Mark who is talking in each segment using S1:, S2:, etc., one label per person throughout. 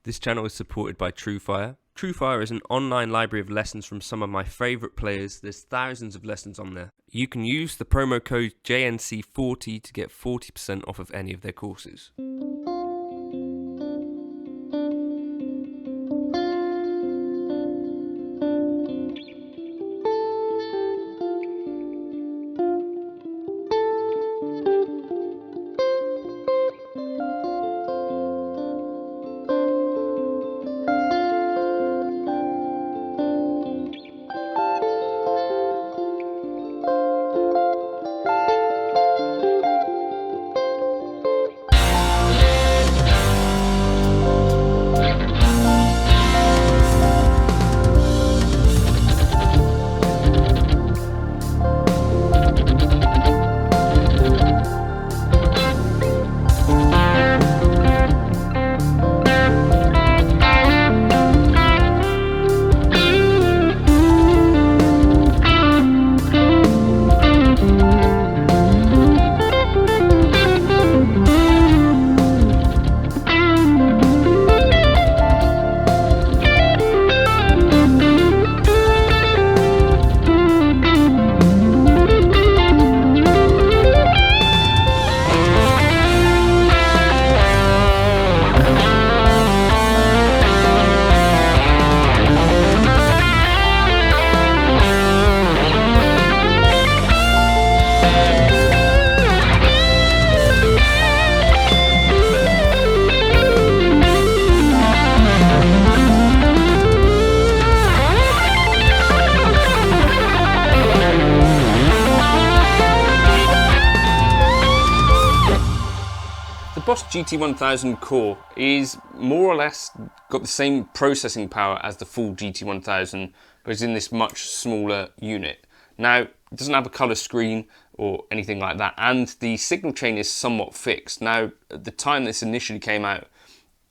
S1: This channel is supported by TrueFire. TrueFire is an online library of lessons from some of my favourite players. There's thousands of lessons on there. You can use the promo code JNC40 to get 40% off of any of their courses. The Boss GT1000Core is more or less got the same processing power as the full GT1000, but it's in this much smaller unit. Now, it doesn't have a colour screen or anything like that, and the signal chain is somewhat fixed. Now, at the time this initially came out,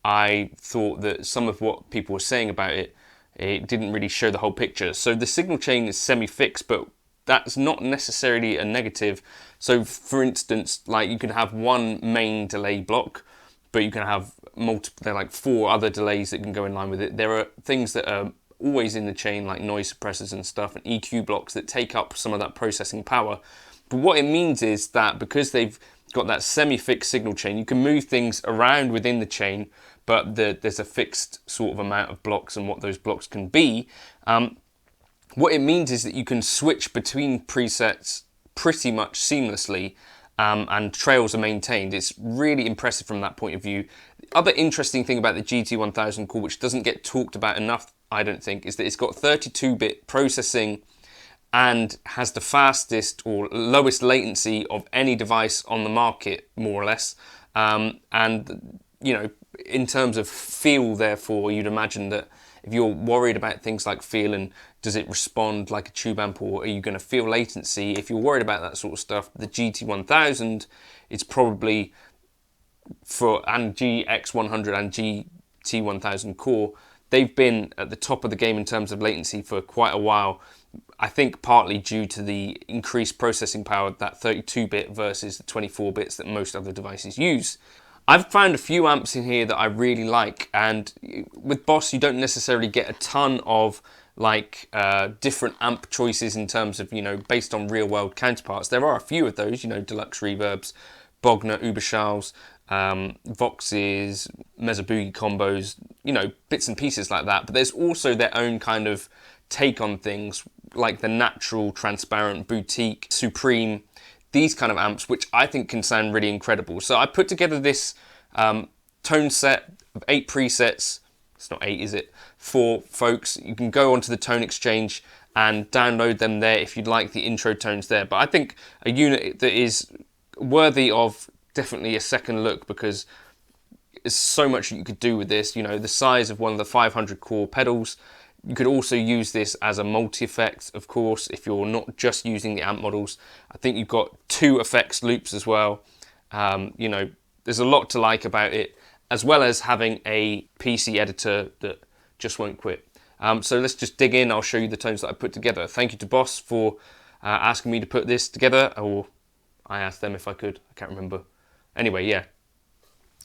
S1: I thought that some of what people were saying about it didn't really show the whole picture. So the signal chain is semi-fixed, but that's not necessarily a negative. So for instance, like you can have one main delay block, but you can have multiple, there are like 4 other delays that can go in line with it. There are things that are always in the chain, like noise suppressors and stuff, and EQ blocks that take up some of that processing power. But what it means is that because they've got that semi-fixed signal chain, you can move things around within the chain, but there's a fixed sort of amount of blocks and what those blocks can be. What it means is that you can switch between presets pretty much seamlessly, and trails are maintained. It's really impressive from that point of view. The other interesting thing about the GT1000 Core, which doesn't get talked about enough, I don't think, is that it's got 32-bit processing and has the fastest or lowest latency of any device on the market, more or less. And, you know, in terms of feel, therefore, you'd imagine that if you're worried about things like feel and does it respond like a tube amp, or are you going to feel latency, if you're worried about that sort of stuff, the GT1000 is probably and GX100 and GT1000 Core, they've been at the top of the game in terms of latency for quite a while. I think partly due to the increased processing power, that 32-bit versus the 24 bits that most other devices use. I've found a few amps in here that I really like, and with Boss you don't necessarily get a ton of like different amp choices in terms of, you know, based on real world counterparts. There are a few of those, you know, deluxe reverbs, Bogner, Uberschalls, Voxes, Mesa Boogie combos, you know, bits and pieces like that. But there's also their own kind of take on things, like the natural, transparent, boutique, supreme, these kind of amps, which I think can sound really incredible. So I put together this tone set of 8 presets. It's not 8, is it? For folks. You can go onto the Tone Exchange and download them there if you'd like the intro tones there. But I think a unit that is worthy of definitely a second look, because there's so much you could do with this. You know, the size of one of the 500 core pedals. You could also use this as a multi-effect, of course, if you're not just using the amp models. I think you've got 2 effects loops as well. You know, there's a lot to like about it, as well as having a PC editor that just won't quit. So let's just dig in. I'll show you the tones that I put together. Thank you to Boss for asking me to put this together, or I asked them if I could. I can't remember. Anyway, yeah.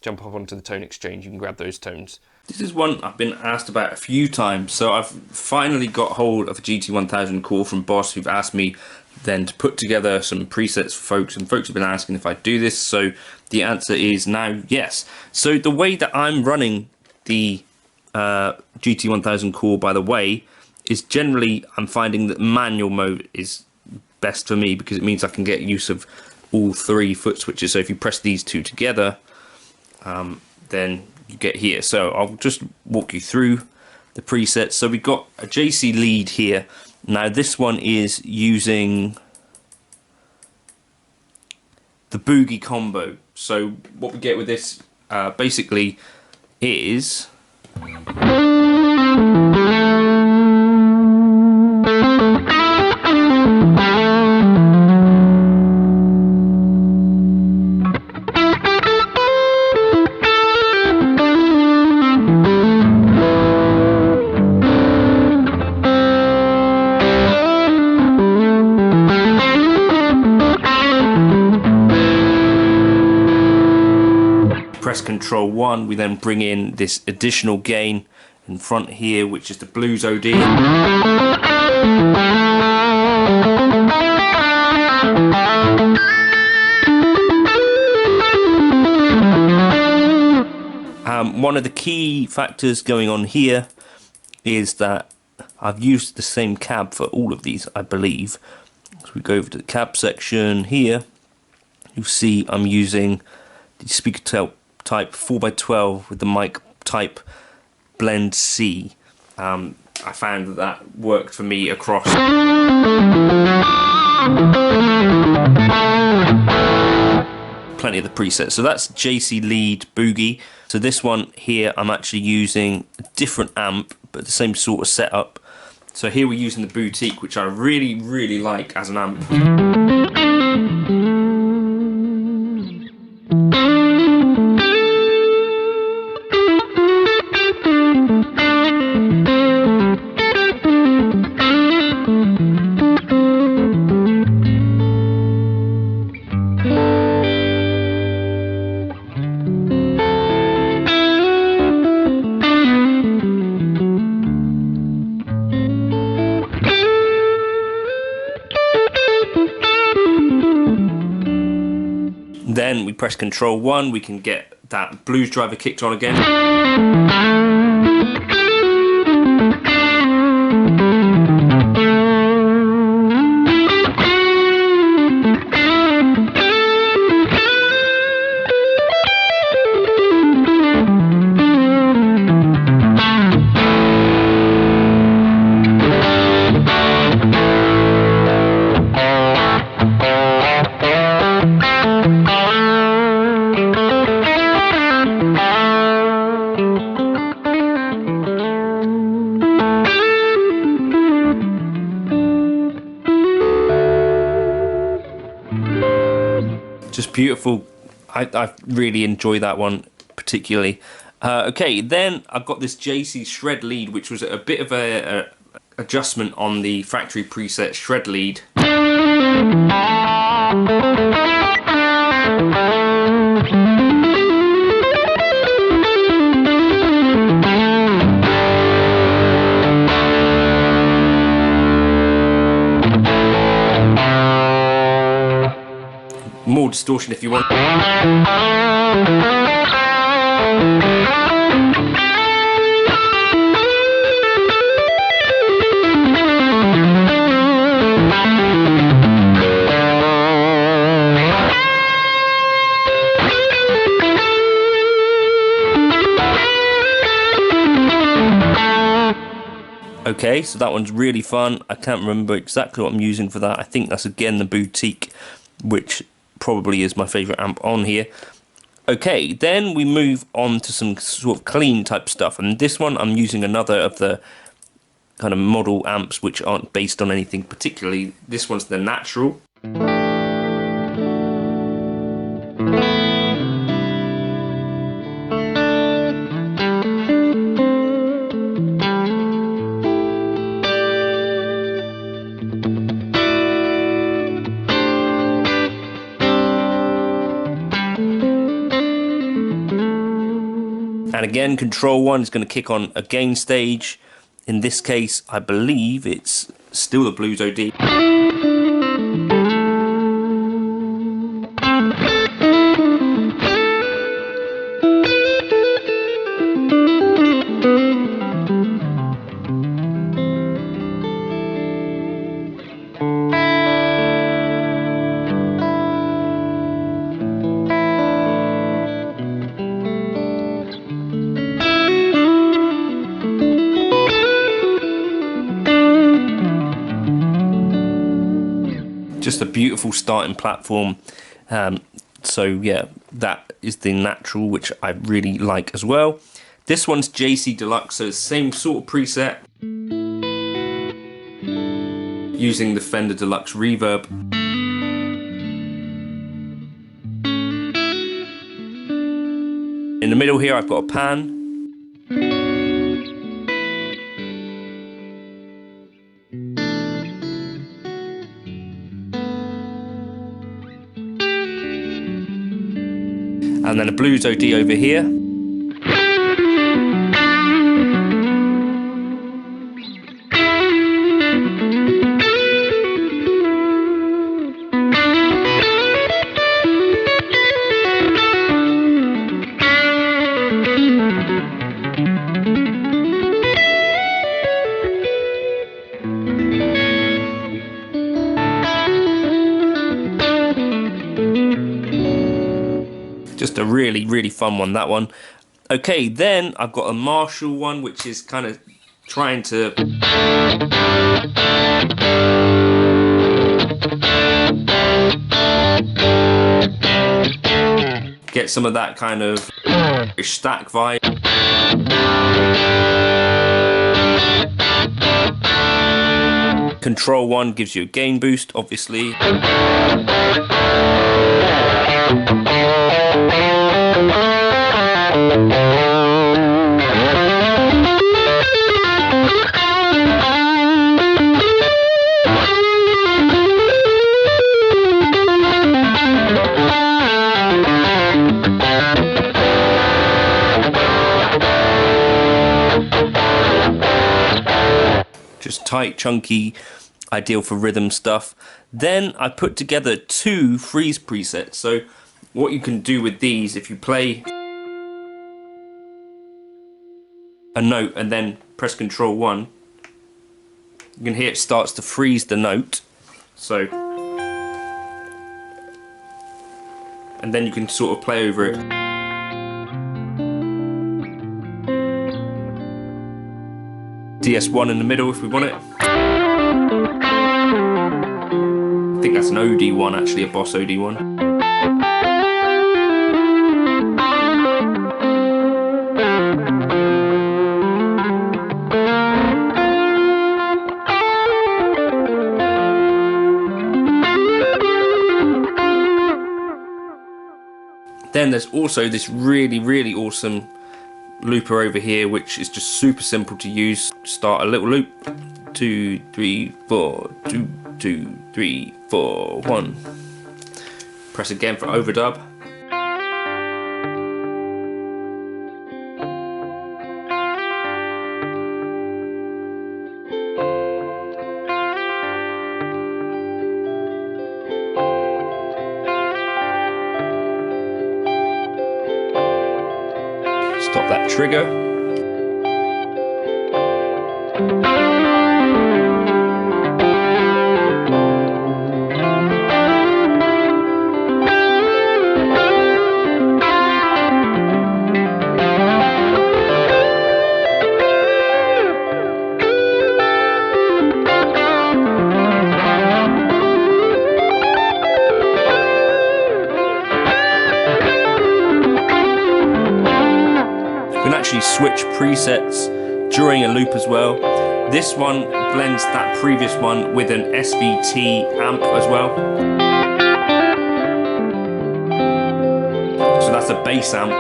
S1: jump up onto the tone exchange, you can grab those tones.
S2: This is one I've been asked about a few times. So I've finally got hold of a GT1000Core from Boss, who've asked me then to put together some presets for folks, and folks have been asking if I do this, so the answer is now yes. So the way that I'm running the GT1000Core, by the way, is generally I'm finding that manual mode is best for me, because it means I can get use of all 3 foot switches. So if you press these 2 together, then you get here. So I'll just walk you through the presets. So we've got a JC lead here. Now this one is using the Boogie combo. So what we get with this basically is press Control 1, we then bring in this additional gain in front here, which is the Blues OD. One of the key factors going on here is that I've used the same cab for all of these, I believe. So we go over to the cab section here, you'll see I'm using the speaker type 4x12 with the mic type Blend C. I found that worked for me across plenty of the presets. So that's JC Lead Boogie. So this one here I'm actually using a different amp but the same sort of setup. So here we're using the Boutique, which I really like as an amp. Then we press Control 1, we can get that blues driver kicked on again. Just beautiful. I really enjoy that one particularly. Okay, then I've got this JC Shred Lead, which was a bit of a adjustment on the factory preset Shred Lead. More distortion if you want. Okay, so that one's really fun. I can't remember exactly what I'm using for that. I think that's again the Boutique, which probably is my favourite amp on here. Okay, then we move on to some sort of clean type stuff, and this one I'm using another of the kind of model amps which aren't based on anything particularly. This one's the Natural. And again, control 1 is going to kick on a gain stage. In this case, I believe it's still the Blues OD. Just a beautiful starting platform. So yeah, that is the natural, which I really like as well. This one's JC Deluxe, so it's the same sort of preset, using the Fender Deluxe reverb. In the middle here I've got a pan. And then a Blues OD over here. Just a really, really fun one, that one. Okay, then I've got a Marshall one, which is kind of trying to get some of that kind of stack vibe. Control 1 gives you a gain boost, obviously. Just tight, chunky, ideal for rhythm stuff. Then I put together 2 freeze presets. So what you can do with these, if you play a note and then press Control 1, you can hear it starts to freeze the note. So, and then you can sort of play over it. DS1 in the middle if we want it. I think that's an OD1 actually, a Boss OD1. Then there's also this really, really awesome looper over here, which is just super simple to use. Start a little loop, 2 3 4, 2 2 3 4 1. Press again for overdub. Stop that trigger. Actually switch presets during a loop as well. This one blends that previous one with an SVT amp as well. So that's a bass amp.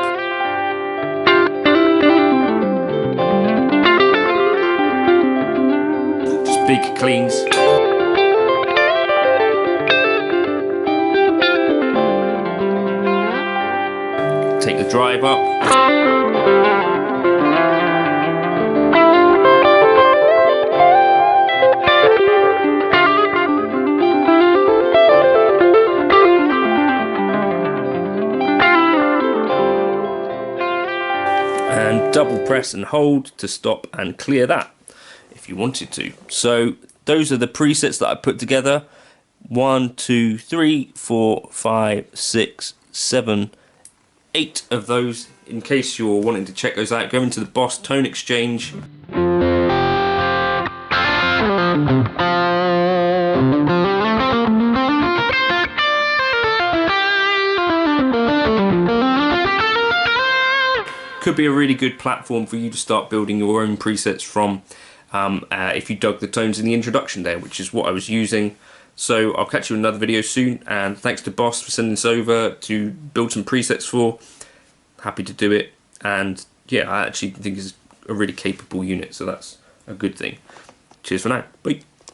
S2: Just big cleans. Take the drive up. press and hold to stop and clear that if you wanted to. So those are the presets that I put together. 1, 2, 3, 4, 5, 6, 7, 8 of those. In case you're wanting to check those out, go into the Boss Tone Exchange. Could be a really good platform for you to start building your own presets from, if you dug the tones in the introduction there, which is what I was using. So I'll catch you in another video soon, and thanks to Boss for sending this over to build some presets for. Happy to do it, and yeah, I actually think it's a really capable unit, so that's a good thing. Cheers for now. Bye.